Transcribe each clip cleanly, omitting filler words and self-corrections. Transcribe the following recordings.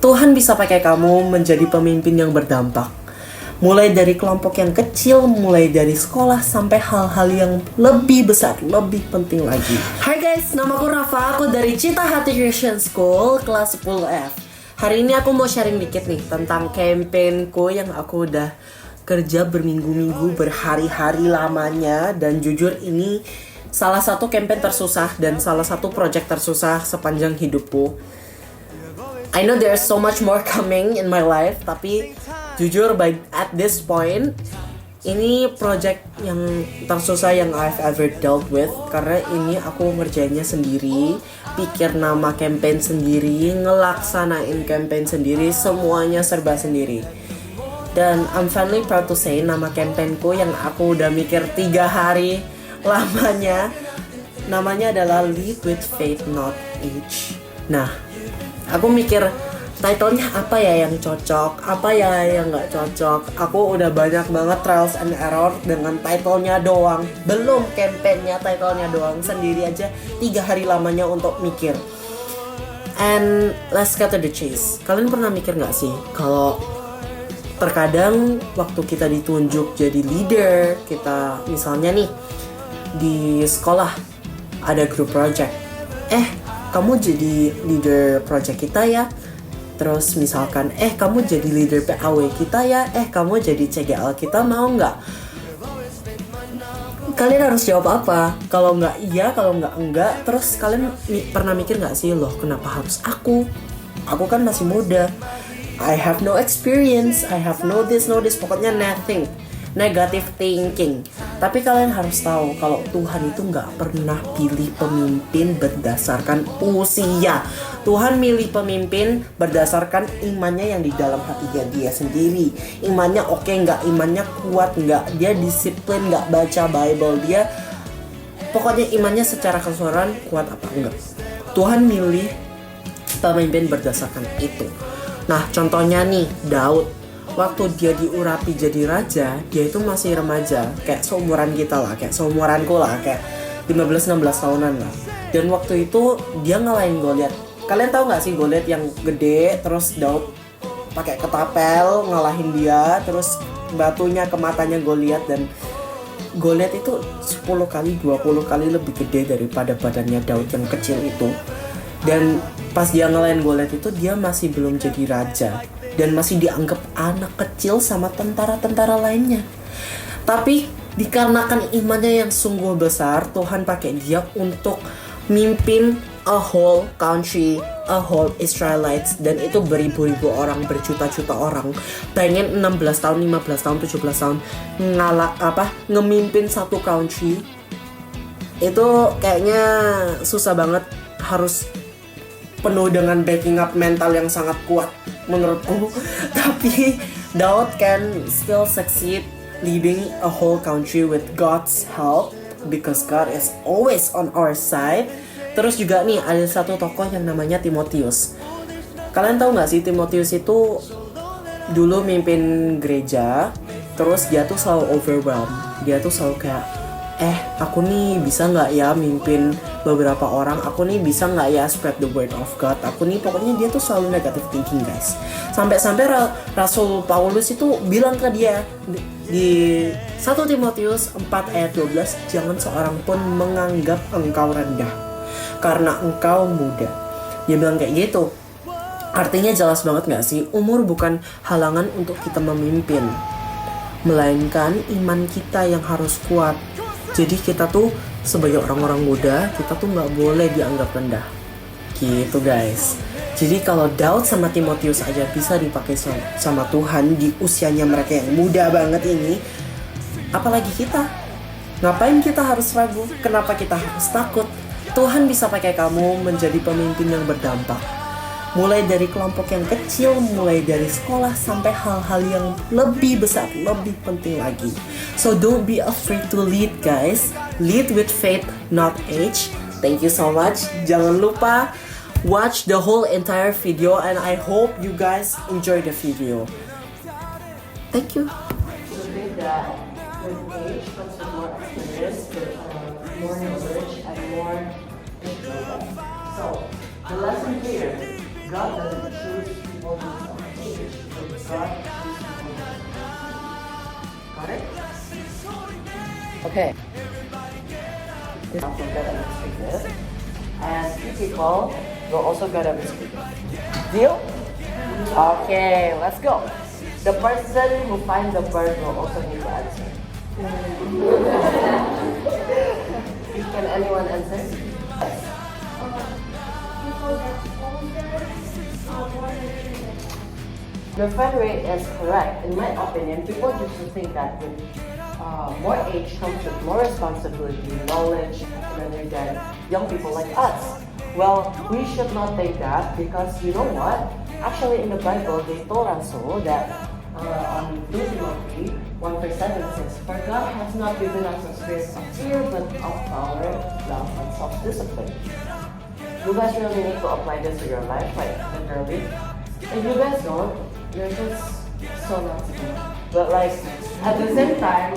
Tuhan bisa pakai kamu menjadi pemimpin yang berdampak. Mulai dari kelompok yang kecil, mulai dari sekolah sampai hal-hal yang lebih besar, lebih penting lagi. Hai guys, namaku Rafa, aku dari Cita Hati Christian School, kelas 10F. Hari ini aku mau sharing dikit nih tentang campaignku yang aku udah kerja berminggu-minggu, berhari-hari lamanya. Dan jujur ini salah satu campaign tersusah dan salah satu project tersusah sepanjang hidupku. I know there's so much more coming in my life, tapi jujur at this point ini project yang tersusah yang I've ever dealt with. Karena ini aku ngerjainnya sendiri, pikir nama campaign sendiri, ngelaksanain campaign sendiri, semuanya serba sendiri. Dan I'm finally proud to say nama campaignku yang aku udah mikir 3 hari lamanya, namanya adalah Lead with Faith Not Age. Nah, aku mikir title-nya apa ya yang cocok, apa ya yang gak cocok. Aku udah banyak banget trials and error dengan title-nya doang. Belum campaign-nya, title-nya doang. Sendiri aja 3 hari lamanya untuk mikir. And let's cut to the chase. Kalian pernah mikir gak sih kalau terkadang waktu kita ditunjuk jadi leader, kita misalnya nih di sekolah ada group project, kamu jadi leader project kita ya. Terus misalkan, kamu jadi leader PAW kita ya. Kamu jadi CGL kita, mau nggak? Kalian harus jawab apa? Kalau nggak iya, kalau nggak enggak. Terus kalian pernah mikir nggak sih, loh kenapa harus aku? Aku kan masih muda. I have no experience, I have no this, pokoknya nothing. Negative thinking. Tapi kalian harus tahu kalau Tuhan itu gak pernah pilih pemimpin berdasarkan usia. Tuhan milih pemimpin berdasarkan imannya yang di dalam hatinya dia sendiri. Imannya oke gak, imannya kuat gak, dia disiplin gak baca Bible, dia pokoknya imannya secara keseluruhan kuat apa enggak. Tuhan milih pemimpin berdasarkan itu. Nah, contohnya nih Daud. Waktu dia diurapi jadi raja, dia itu masih remaja, kayak seumuran kita lah, kayak seumuranku lah, kayak 15-16 tahunan lah. Dan waktu itu dia ngalahin Goliat. Kalian tahu nggak sih Goliat yang gede, terus Daud pakai ketapel ngalahin dia, terus batunya ke matanya Goliat. Dan Goliat itu 10 kali, 20 kali lebih gede daripada badannya Daud yang kecil itu. Dan pas dia ngalahin Goliat itu, dia masih belum jadi raja dan masih dianggap anak kecil sama tentara-tentara lainnya. Tapi dikarenakan imannya yang sungguh besar, Tuhan pakai dia untuk mimpin a whole country, a whole Israelites. Dan itu beribu-ribu orang, berjuta-juta orang. Pengen 16 tahun, 15 tahun, 17 tahun ngemimpin satu country. Itu kayaknya susah banget, harus penuh dengan backing up mental yang sangat kuat menurutku. Tapi Daud can still succeed leading a whole country with God's help, because God is always on our side. Terus juga nih ada satu tokoh yang namanya Timotius. Kalian tahu gak sih Timotius itu dulu mimpin gereja, terus dia tuh selalu overwhelmed. Dia tuh selalu kayak, aku nih bisa gak ya mimpin beberapa orang, aku nih bisa gak ya spread the word of God, aku nih, pokoknya dia tuh selalu negative thinking guys. Sampai-sampai Rasul Paulus itu bilang ke dia di 1 Timotius 4 ayat 12, jangan seorang pun menganggap engkau rendah karena engkau muda. Dia bilang kayak gitu. Artinya jelas banget gak sih, umur bukan halangan untuk kita memimpin, melainkan iman kita yang harus kuat. Jadi kita tuh sebagai orang-orang muda, kita tuh gak boleh dianggap rendah gitu guys. Jadi kalau Daud sama Timotius aja bisa dipakai sama Tuhan di usianya mereka yang muda banget ini, apalagi kita. Ngapain kita harus ragu? Kenapa kita harus takut? Tuhan bisa pakai kamu menjadi pemimpin yang berdampak. Mulai dari kelompok yang kecil, mulai dari sekolah sampai hal-hal yang lebih besar, lebih penting lagi. So don't be afraid to lead guys. Lead with faith, not age. Thank you so much. Jangan lupa watch the whole entire video and I hope you guys enjoy the video. Thank you. To think that with age comes with more experience, with more knowledge and more information. So the lesson here, God doesn't choose people based on age. So God chooses people based on age. Got it? Okay. This also get administrative. And 3 people will also get administrative. Deal? Okay, let's go. The person who finds the bird will also need to answer. Can anyone answer? Yes. Your friend rate is correct. In my opinion, people used to think that with more age comes with more responsibility, knowledge, rather than young people like us. Well, we should not think that because you know what? Actually, in the Bible, they told us so that on 2 Timothy 1:7 says, "For God has not given us a spirit of fear, but of power, love, and self-discipline." You guys really need to apply this to your life, like literally. If you guys don't, you're just so not smart. But like at the same time,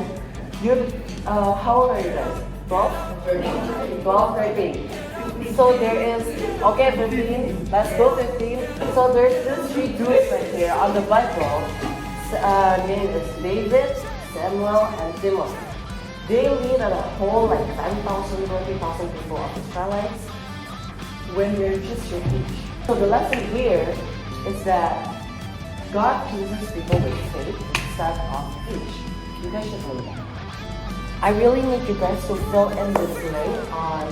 you how old are you guys? 12? 13. 12, 13. So there is, okay, 15, let's go 15. So there's this 3 dudes right here on the Bible. Name is David, Samuel, and Timothy. They lead a whole like 10,000, 20,000 people of Israelites when they're just your age. So the lesson here is that God chooses people with faith instead of age. You guys should know that. I really need you guys to fill in this link on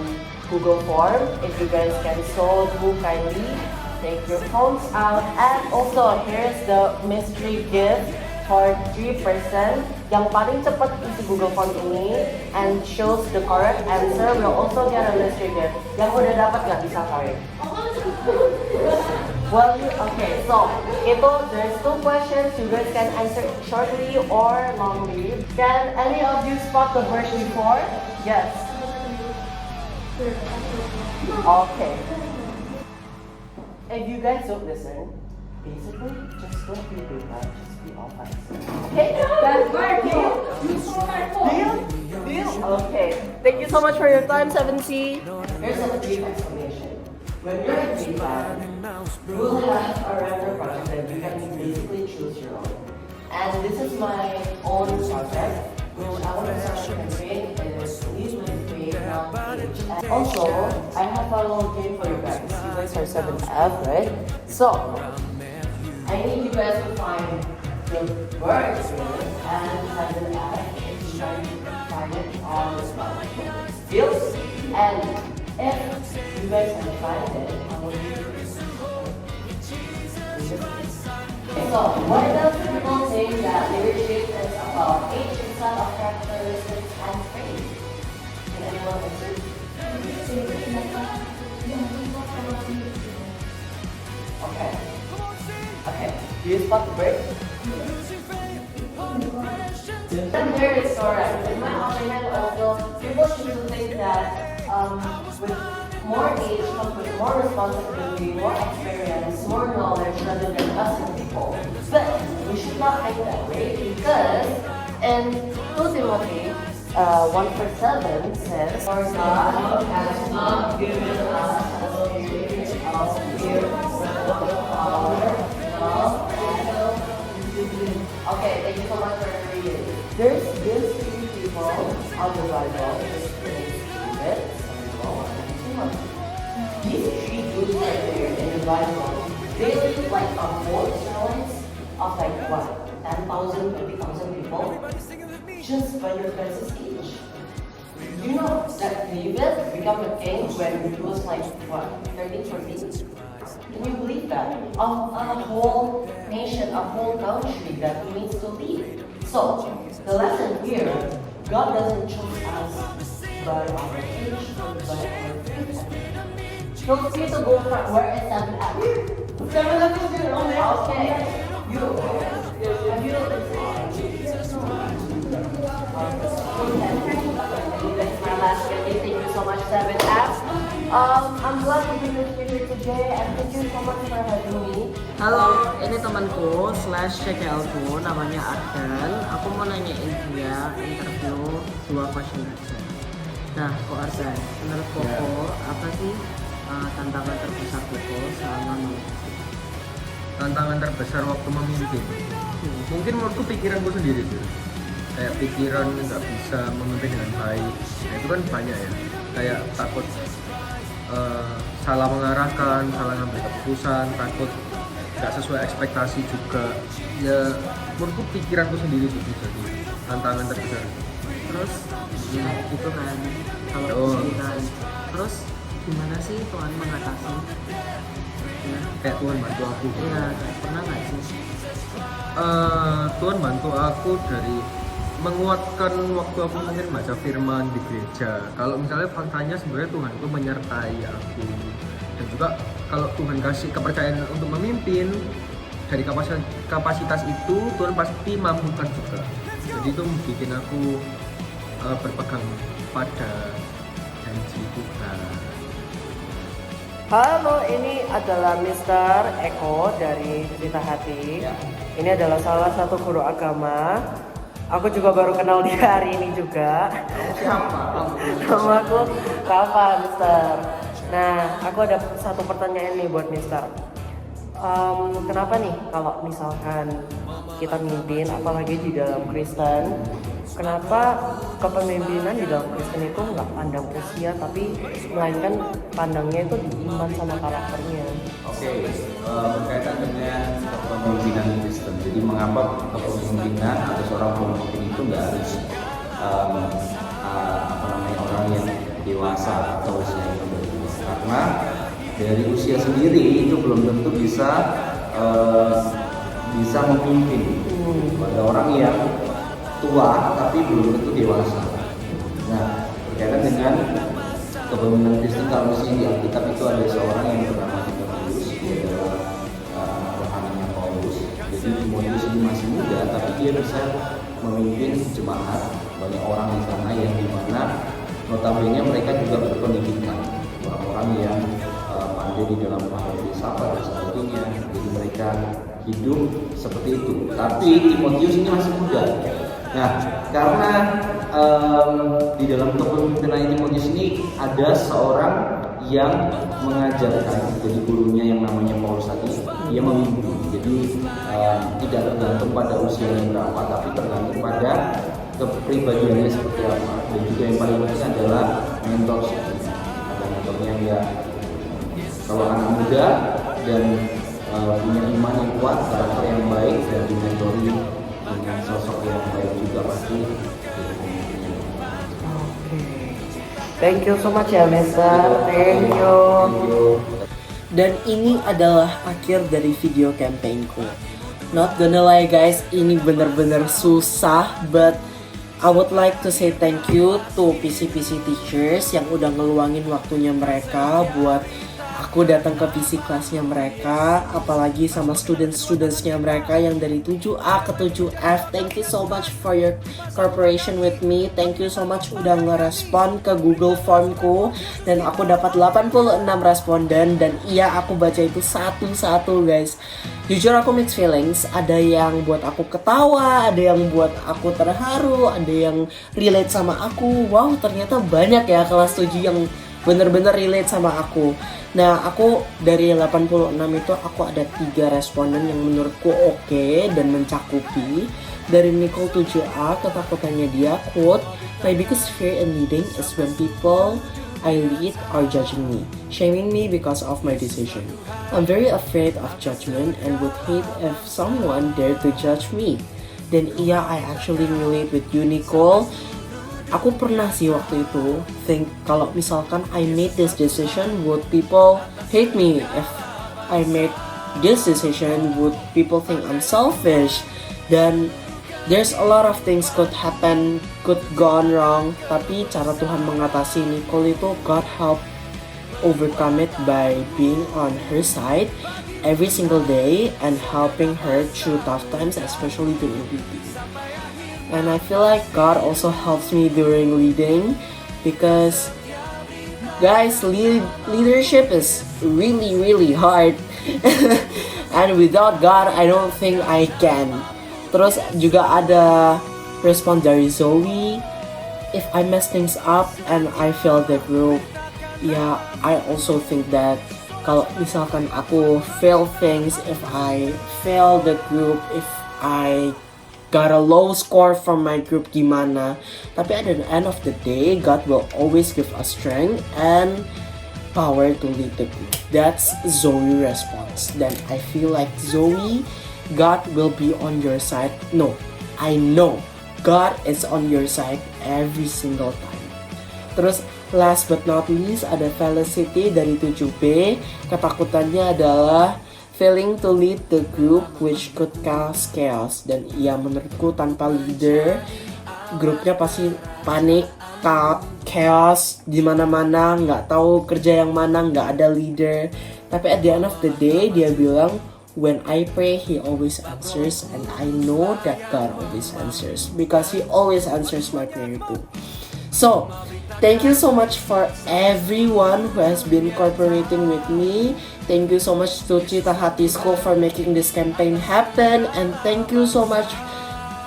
Google Form. If you guys can so do kindly, take your phones out. And also, here's the mystery gift for 3% yang paling cepat isi Google Form ini and shows the correct answer will also get a mystery gift. Yang udah dapat nggak bisa sorry. Well, okay, so there's 2 questions. You guys can answer shortly or longly. Can any of you spot the bird before? Yes. Okay. If you guys don't listen, basically, just don't be bad, just be offense. Okay? That's my deal. Deal? Okay. Thank you so much for your time, 7C. Here's a brief explanation. When you're in feedback, we'll have a random project that you can basically choose your own. And this is my own project, which I want to start to create is Lead with Faith Not Age. And also, I have a little game for you guys. You guys are 7F, right? So, I need you guys to find the word and 7F if you guys find it on the spot. Deal? And if you guys can find it, I will give you this. So, why does people say that leadership is about age instead of characteristics and traits? Can anyone answer? Okay. Okay. Do you spot the break? There is correct. In my opinion, also, people should think that with more age comes with more responsibility, more experience, more knowledge rather than us as people. But we should not think that way because in 2 Timothy 1:7 says, "For God has not given us a spirit of fear, but of power, love, and self-discipline." Okay, thank you so much for reading. There's these 3 people on the Bible. David, these 3 groups right here in the Bible, they live like a whole challenge of like what, 10,000, 20,000 people just by your guys' age. You know that David became a king when he was like what, 13, 14? Can you believe that? Of a whole nation, a whole country that he needs to lead. So, the lesson here, God doesn't choose us by our age, but by our faith. Feel free to go for where is 7F? 7F is good, okay. You, have you that's my last video. Thank you so much, 7F. I'm glad to be with you here today and thank you so much for having me. Halo, ini temanku /CKL-ku namanya Arden. Aku mau nanyain dia interview 2 question answer. Nah, Ko Arden, menurut Koko apa sih tantangan terbesar Koko selama menulis? tantangan terbesar waktu memimpin. Mungkin menurutku pikiranku sendiri tuh. Kayak pikiran nggak bisa memimpin dengan baik. Nah, itu kan banyak ya. Kayak takut salah mengarahkan, salah ngambil keputusan, takut nggak sesuai ekspektasi juga. Ya menurutku pikiranku sendiri itu jadi tantangan terbesar. Terus itu kan kalau Oh. pikiran. Terus gimana sih Tuhan mengatasi? Ya, Kayak Tuhan bantu aku. iya, pernah nggak sih? Tuhan bantu aku dari menguatkan waktu aku mungkin baca firman di gereja. Kalau misalnya faktanya sebenarnya Tuhan itu menyertai aku, dan juga kalau Tuhan kasih kepercayaan untuk memimpin dari kapasitas itu, Tuhan pasti mampukan juga. Jadi itu bikin aku berpegang pada janji Tuhan. Halo, ini adalah Mr. Eko dari Cerita Hati. Ini adalah salah satu guru agama. Aku juga baru kenal dia hari ini juga. Siapa? Nama aku Rafa, Mister. Nah, aku ada satu pertanyaan nih buat Mister. Kenapa nih kalau misalkan kita mimpin, apalagi di dalam Kristen, kenapa kepemimpinan di dalam Kristen itu nggak pandang usia, tapi melainkan pandangnya itu di iman sama karakternya? Oke, berkaitan dengan kepemimpinan Kristen. Jadi mengapa kepemimpinan atau seorang pemimpin itu nggak harus orang yang dewasa atau usia yang udah dewasa? Karena dari usia sendiri itu belum tentu bisa memimpin. Ada orang yang tua tapi belum tentu dewasa. Nah, berkaitan dengan kepemimpinan Kristen, kalau misalnya di Alkitab itu ada seorang yang bernama Timotius, dia adalah rohaninya Paulus. Jadi Timotius ini masih muda, tapi dia bisa memimpin jemaat banyak orang di sana yang dimana notabene mereka juga berpendidikan, orang-orang yang pandai di dalam bahasa filsafat dan sebagainya. Jadi mereka hidup seperti itu. Tapi Timotius ini masih muda. Nah, karena di dalam kepemimpinan Timotius ini ada seorang yang mengajarkan, jadi gurunya yang namanya Paulus tadi, dia memimpin. Jadi tidak tergantung pada usianya berapa, tapi tergantung pada kepribadiannya seperti apa. Dan juga yang paling penting adalah mentorship. Ada mentornya ya, kalau anak muda dan punya iman yang kuat, karakter yang baik, dan dimentori dengan sosok yang baik juga pasti jadi pemimpinnya. Thank you so much ya, Mister. Thank you. Dan ini adalah akhir dari video campaignku. Not gonna lie guys, ini bener-bener susah, but I would like to say thank you to PC teachers yang udah ngeluangin waktunya mereka buat aku datang ke PC kelasnya mereka, apalagi sama students-studentsnya mereka yang dari 7A ke 7F. Thank you so much for your cooperation with me. Thank you so much udah ngerespon ke Google Formku, dan aku dapat 86 responden, dan iya aku baca itu satu-satu guys. Jujur aku mixed feelings, ada yang buat aku ketawa, ada yang buat aku terharu, ada yang relate sama aku. Wow, ternyata banyak ya kelas 7 yang bener-bener relate sama aku. Nah, aku dari 86 itu aku ada 3 responden yang menurutku oke dan mencakupi. Dari Nicole 7A, ketakutannya dia, quote, "My biggest fear in leading is when people I lead are judging me, shaming me because of my decision. I'm very afraid of judgment and would hate if someone dared to judge me." Dan iya, I actually relate with you, Nicole. Aku pernah sih waktu itu think kalau misalkan I made this decision, would people hate me? If I made this decision, would people think I'm selfish? Dan there's a lot of things could happen, could gone wrong. Tapi cara Tuhan mengatasi Nicole itu, God help overcome it by being on her side every single day and helping her through tough times, especially during leading. And I feel like God also helps me during leading, because guys, leadership is really, really hard. And without God, I don't think I can. Terus juga ada respon dari Zoe, if I mess things up and I fail the group, yeah, I also think that kalau misalkan aku fail things, if I fail the group, if I got a low score from my group gimana. Tapi at the end of the day, God will always give us strength and power to lead the group. That's Zoe response. Then I feel like Zoe, God will be on your side. No, I know God is on your side every single time. Terus last but not least ada Felicity dari 7B. Ketakutannya adalah failing to lead the group which could cause chaos. Dan ya menurutku tanpa leader grupnya pasti panik, chaos di mana-mana, nggak tahu kerja yang mana, nggak ada leader. Tapi at the end of the day dia bilang, when I pray he always answers, and I know that God always answers because he always answers my prayer too. So, thank you so much for everyone who has been cooperating with me. Thank you so much to Cita Hati School for making this campaign happen. And thank you so much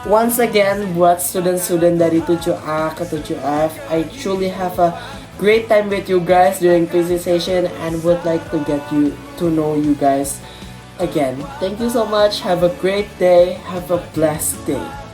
once again buat student-student dari 7A ke 7F. I truly have a great time with you guys during quiz session and would like to get to know you guys again. Thank you so much. Have a great day. Have a blessed day.